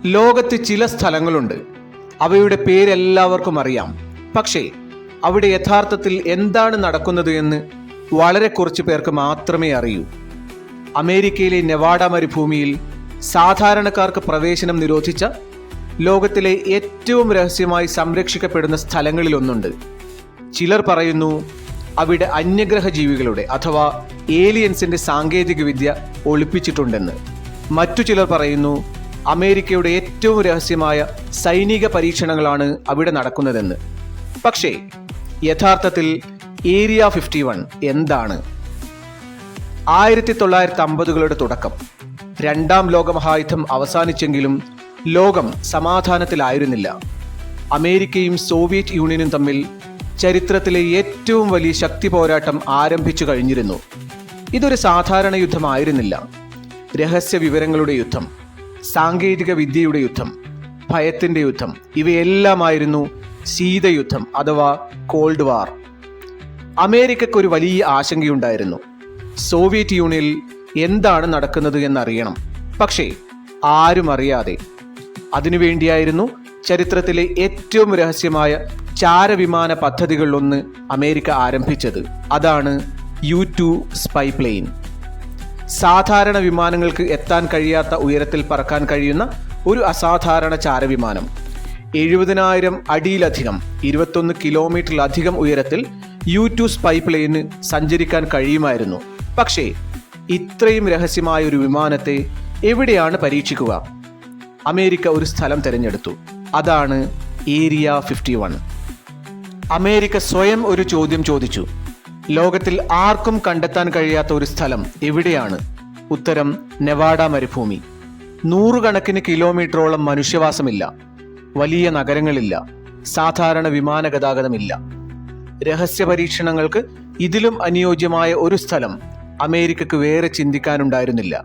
ലോകത്ത് ചില സ്ഥലങ്ങളുണ്ട്, അവയുടെ പേരെല്ലാവർക്കും അറിയാം. പക്ഷേ അവിടെ യഥാർത്ഥത്തിൽ എന്താണ് നടക്കുന്നത് എന്ന് വളരെ കുറച്ച് പേർക്ക് മാത്രമേ അറിയൂ. അമേരിക്കയിലെ നെവാഡ മരുഭൂമിയിൽ സാധാരണക്കാർക്ക് പ്രവേശനം നിരോധിച്ച ലോകത്തിലെ ഏറ്റവും രഹസ്യമായി സംരക്ഷിക്കപ്പെടുന്ന സ്ഥലങ്ങളിലൊന്നുണ്ട്. ചിലർ പറയുന്നു അവിടെ അന്യഗ്രഹ ജീവികളുടെ അഥവാ ഏലിയൻസിന്റെ സാങ്കേതിക വിദ്യ ഒളിപ്പിച്ചിട്ടുണ്ടെന്ന്. മറ്റു ചിലർ പറയുന്നു അമേരിക്കയുടെ ഏറ്റവും രഹസ്യമായ സൈനിക പരീക്ഷണങ്ങളാണ് അവിടെ നടക്കുന്നതെന്ന്. പക്ഷേ യഥാർത്ഥത്തിൽ ഏരിയ 51 എന്താണ്? 1950കളുടെ തുടക്കം. രണ്ടാം ലോകമഹായുദ്ധം അവസാനിച്ചെങ്കിലും ലോകം സമാധാനത്തിലായിരുന്നില്ല. അമേരിക്കയും സോവിയറ്റ് യൂണിയനും തമ്മിൽ ചരിത്രത്തിലെ ഏറ്റവും വലിയ ശക്തി പോരാട്ടം ആരംഭിച്ചു കഴിഞ്ഞിരുന്നു. ഇതൊരു സാധാരണ യുദ്ധമായിരുന്നില്ല. രഹസ്യ വിവരങ്ങളുടെ യുദ്ധം, സാങ്കേതിക വിദ്യയുടെ യുദ്ധം, ഭയത്തിന്റെ യുദ്ധം, ഇവയെല്ലാമായിരുന്നു ശീതയുദ്ധം അഥവാ കോൾഡ് വാർ. അമേരിക്കയ്ക്കൊരു വലിയ ആശങ്കയുണ്ടായിരുന്നു. സോവിയറ്റ് യൂണിയനിൽ എന്താണ് നടക്കുന്നത് എന്നറിയണം. പക്ഷേ ആരും അറിയാതെ. അതിനുവേണ്ടിയായിരുന്നു ചരിത്രത്തിലെ ഏറ്റവും രഹസ്യമായ ചാരവിമാന പദ്ധതികളിലൊന്ന് അമേരിക്ക ആരംഭിച്ചത്. അതാണ് U-2 സ്പൈ പ്ലെയിൻ. സാധാരണ വിമാനങ്ങൾക്ക് എത്താൻ കഴിയാത്ത ഉയരത്തിൽ പറക്കാൻ കഴിയുന്ന ഒരു അസാധാരണ ചാരവിമാനം. 70,000 അടിയിലധികം 21 കിലോമീറ്ററിലധികം ഉയരത്തിൽ U-2 സ്പൈ പ്ലെയിന് സഞ്ചരിക്കാൻ കഴിയുമായിരുന്നു. പക്ഷേ ഇത്രയും രഹസ്യമായ ഒരു വിമാനത്തെ എവിടെയാണ് പരീക്ഷിക്കുക? അമേരിക്ക ഒരു സ്ഥലം തിരഞ്ഞെടുത്തു. അതാണ് ഏരിയ 51. അമേരിക്ക സ്വയം ഒരു ചോദ്യം ചോദിച്ചു. ലോകത്തിൽ ആർക്കും കണ്ടെത്താൻ കഴിയാത്ത ഒരു സ്ഥലം എവിടെയാണ്? ഉത്തരം നെവാഡ മരുഭൂമി. 100 കണക്കിന് കിലോമീറ്ററോളം മനുഷ്യവാസമില്ല, വലിയ നഗരങ്ങളില്ല, സാധാരണ വിമാന ഗതാഗതമില്ല. രഹസ്യ പരീക്ഷണങ്ങൾക്ക് ഇതിലും അനുയോജ്യമായ ഒരു സ്ഥലം അമേരിക്കക്ക് വേറെ ചിന്തിക്കാനുണ്ടായിരുന്നില്ല.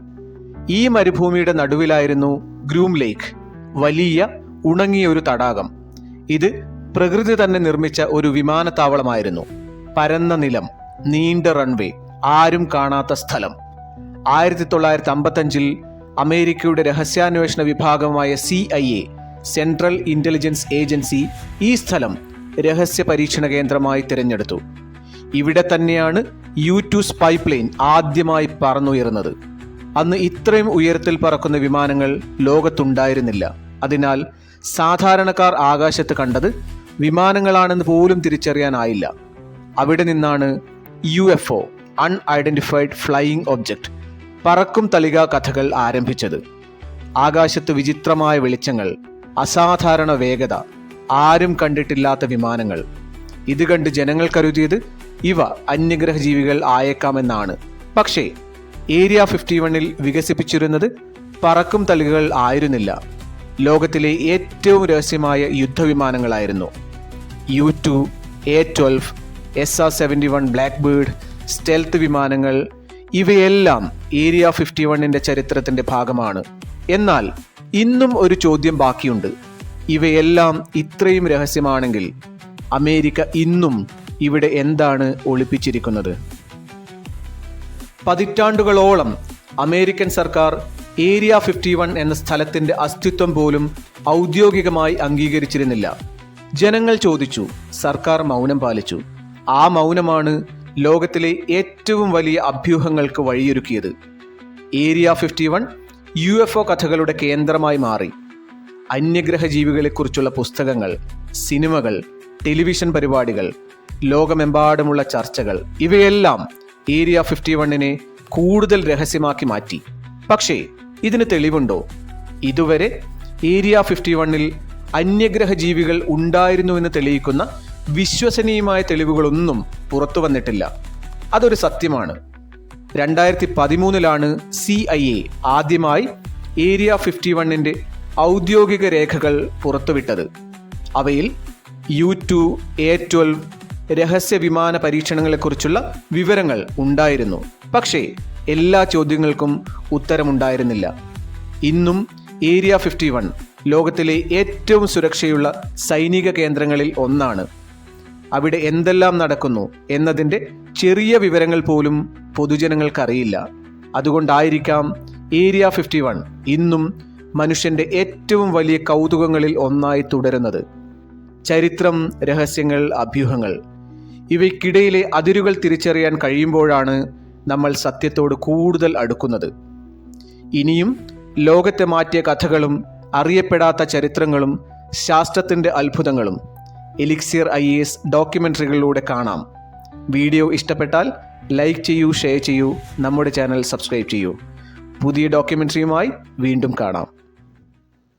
ഈ മരുഭൂമിയുടെ നടുവിലായിരുന്നു ഗ്രൂം ലേക്ക്, വലിയ ഉണങ്ങിയ ഒരു തടാകം. ഇത് പ്രകൃതി തന്നെ നിർമ്മിച്ച ഒരു വിമാനത്താവളമായിരുന്നു. പരന്ന നിലം, നീണ്ട റൺവേ, ആരും കാണാത്ത സ്ഥലം. 1955 അമേരിക്കയുടെ രഹസ്യാന്വേഷണ വിഭാഗമായ CIA, സെൻട്രൽ ഇന്റലിജൻസ് ഏജൻസി, ഈ സ്ഥലം രഹസ്യ പരീക്ഷണ കേന്ദ്രമായി തിരഞ്ഞെടുത്തു. ഇവിടെ തന്നെയാണ് U-2 സ്പൈ പ്ലെയിൻ ആദ്യമായി പറന്നുയർന്നത്. അന്ന് ഇത്രയും ഉയരത്തിൽ പറക്കുന്ന വിമാനങ്ങൾ ലോകത്തുണ്ടായിരുന്നില്ല. അതിനാൽ സാധാരണക്കാർ ആകാശത്ത് കണ്ടത് വിമാനങ്ങളാണെന്ന് പോലും തിരിച്ചറിയാനായില്ല. അവിടെ നിന്നാണ് UFO, അൺഐഡന്റിഫൈഡ് ഫ്ലൈയിങ് ഒബ്ജക്റ്റ്, പറക്കും തളിക കഥകൾ ആരംഭിച്ചത്. ആകാശത്ത് വിചിത്രമായ വെളിച്ചങ്ങൾ, അസാധാരണ വേഗത, ആരും കണ്ടിട്ടില്ലാത്ത വിമാനങ്ങൾ. ഇത് കണ്ട് ജനങ്ങൾ കരുതിയത് ഇവ അന്യഗ്രഹ ജീവികൾ ആയേക്കാമെന്നാണ്. പക്ഷേ ഏരിയ 51 വികസിപ്പിച്ചിരുന്നത് പറക്കും തളികകൾ ആയിരുന്നില്ല, ലോകത്തിലെ ഏറ്റവും രഹസ്യമായ യുദ്ധവിമാനങ്ങളായിരുന്നു. U-2, A-12, SR-71 ബ്ലാക്ക്ബേർഡ്, സ്റ്റെൽത്ത് വിമാനങ്ങൾ, ഇവയെല്ലാം ഏരിയ 51 ചരിത്രത്തിന്റെ ഭാഗമാണ്. എന്നാൽ ഇന്നും ഒരു ചോദ്യം ബാക്കിയുണ്ട്. ഇവയെല്ലാം ഇത്രയും രഹസ്യമാണെങ്കിൽ അമേരിക്ക ഇന്നും ഇവിടെ എന്താണ് ഒളിപ്പിച്ചിരിക്കുന്നത്? പതിറ്റാണ്ടുകളോളം അമേരിക്കൻ സർക്കാർ ഏരിയ 51 എന്ന സ്ഥലത്തിന്റെ അസ്തിത്വം പോലും ഔദ്യോഗികമായി അംഗീകരിച്ചിരുന്നില്ല. ജനങ്ങൾ ചോദിച്ചു, സർക്കാർ മൗനം പാലിച്ചു. ആ മൗനമാണ് ലോകത്തിലെ ഏറ്റവും വലിയ അഭ്യൂഹങ്ങൾക്ക് വഴിയൊരുക്കിയത്. ഏരിയ 51 UFO കഥകളുടെ കേന്ദ്രമായി മാറി. അന്യഗ്രഹ ജീവികളെക്കുറിച്ചുള്ള പുസ്തകങ്ങൾ, സിനിമകൾ, ടെലിവിഷൻ പരിപാടികൾ, ലോകമെമ്പാടുമുള്ള ചർച്ചകൾ, ഇവയെല്ലാം ഏരിയ 51 കൂടുതൽ രഹസ്യമാക്കി മാറ്റി. പക്ഷേ ഇതിന് തെളിവുണ്ടോ? ഇതുവരെ ഏരിയ 51 അന്യഗ്രഹ ജീവികൾ ഉണ്ടായിരുന്നുവെന്ന് തെളിയിക്കുന്ന വിശ്വസനീയമായ തെളിവുകളൊന്നും പുറത്തു വന്നിട്ടില്ല. അതൊരു സത്യമാണ്. 2013 CIA ആദ്യമായി ഏരിയ 51 ഔദ്യോഗിക രേഖകൾ പുറത്തുവിട്ടത്. അവയിൽ U-2, A-12 രഹസ്യ വിമാന പരീക്ഷണങ്ങളെക്കുറിച്ചുള്ള വിവരങ്ങൾ ഉണ്ടായിരുന്നു. പക്ഷേ എല്ലാ ചോദ്യങ്ങൾക്കും ഉത്തരമുണ്ടായിരുന്നില്ല. ഇന്നും ഏരിയ 51 ലോകത്തിലെ ഏറ്റവും സുരക്ഷയുള്ള സൈനിക കേന്ദ്രങ്ങളിൽ ഒന്നാണ്. അവിടെ എന്തെല്ലാം നടക്കുന്നു എന്നതിൻ്റെ ചെറിയ വിവരങ്ങൾ പോലും പൊതുജനങ്ങൾക്കറിയില്ല. അതുകൊണ്ടായിരിക്കാം ഏരിയ 51 ഇന്നും മനുഷ്യൻ്റെ ഏറ്റവും വലിയ കൗതുകങ്ങളിൽ ഒന്നായി തുടരുന്നത്. ചരിത്രം, രഹസ്യങ്ങൾ, അഭ്യൂഹങ്ങൾ ഇവയ്ക്കിടയിലെ അതിരുകൾ തിരിച്ചറിയാൻ കഴിയുമ്പോഴാണ് നമ്മൾ സത്യത്തോട് കൂടുതൽ അടുക്കുന്നത്. ഇനിയും ലോകത്തെ മാറ്റിയ കഥകളും അറിയപ്പെടാത്ത ചരിത്രങ്ങളും ശാസ്ത്രത്തിൻ്റെ അത്ഭുതങ്ങളും എലിക്സിർ IAS ഡോക്യുമെൻ്ററികളിലൂടെ കാണാം. വീഡിയോ ഇഷ്ടപ്പെട്ടാൽ ലൈക്ക് ചെയ്യൂ, ഷെയർ ചെയ്യൂ, നമ്മുടെ ചാനൽ സബ്സ്ക്രൈബ് ചെയ്യൂ. പുതിയ ഡോക്യുമെൻ്ററിയുമായി വീണ്ടും കാണാം.